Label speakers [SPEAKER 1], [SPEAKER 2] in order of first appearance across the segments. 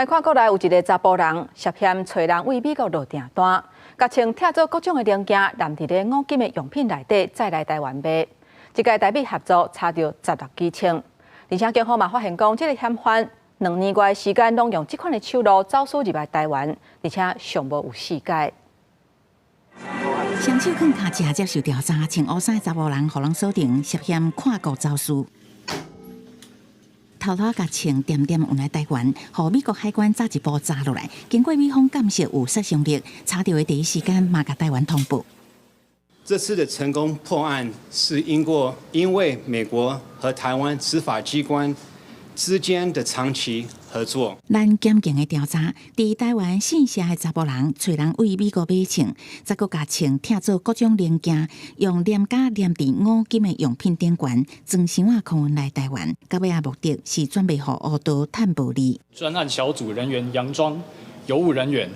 [SPEAKER 1] 来看国内有一个查甫人涉嫌找人为美国落订单，甲穿拆做各种的零件，揽伫咧五金的用品内底，再来台湾卖。一家台美合作查到16几千，而且警方嘛发现讲，这个嫌犯2年外时间拢用这款的手路走私入来台湾，而且尚无有世界。
[SPEAKER 2] 双手放卡车接受调查，穿乌衫的查某人，互人锁定涉嫌跨国走私。偷偷甲穿点点运来台湾，互美国海关早一步查落来。经过美方监视有杀伤力，查到的第一时间马甲台湾通报。
[SPEAKER 3] 这次的成功破案是因为美国和台湾执法机关之间的长期合作。
[SPEAKER 2] 咱检警的调查，伫台湾姓谢的查甫人找人为美国买枪，再搁甲枪拆做各种零件，用廉价粘伫五金的用品顶悬，装箱仔空运来台湾。到尾目的是准备互乌道探暴利。
[SPEAKER 4] 专案小组人员佯装邮务人员，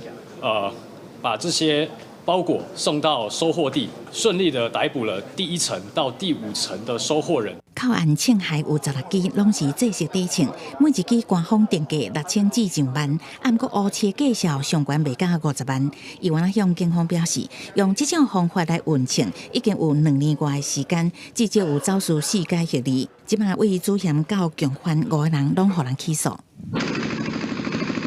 [SPEAKER 4] 把这些包裹送到收货地，顺利的逮捕了第1层到第5层的收货人。
[SPEAKER 2] 扣案枪械有16支，拢是制式底枪，每一支官方定价6000至1万，按过乌车介绍上悬袂到50万。伊原来向警方表示，用这种方法来运枪，已经有2年外的时间，至少有走私4届协议。即马为主嫌到共犯5个人，拢互人起诉。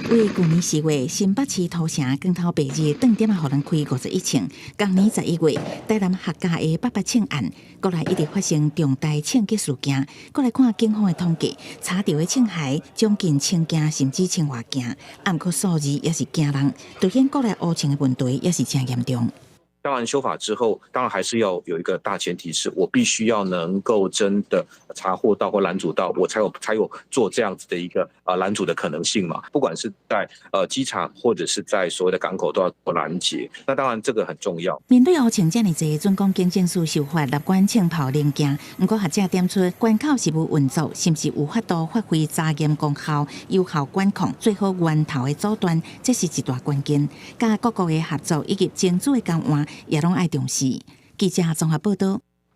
[SPEAKER 2] 为去年4月，新北市土城光头白日断点互人开51枪。今年11月，台南客家的88枪案，国内一直发生重大枪击事件。过来看警方的统计，查到的枪械将近10件，甚至10外件，暗过数字也是惊人，凸显国内乌枪的问题也是真严重。
[SPEAKER 5] 当然，修法之后，当然还是要有一个大前提，是我必须要能够真的查获到或拦阻到，我才有做这样子的一个拦阻的可能性嘛。不管是在机场或者是在所谓的港口都要拦截。那当然这个很重要。
[SPEAKER 2] 面对乌枪这么多，准讲警政署受罚立管枪炮零件，不过学者点出关口是无运作，是不是有法度发挥查验功效、有效管控，最好源头的阻断，这是一大关键。甲各国的合作以及争取的交换。也拢爱重视。记者综合报道。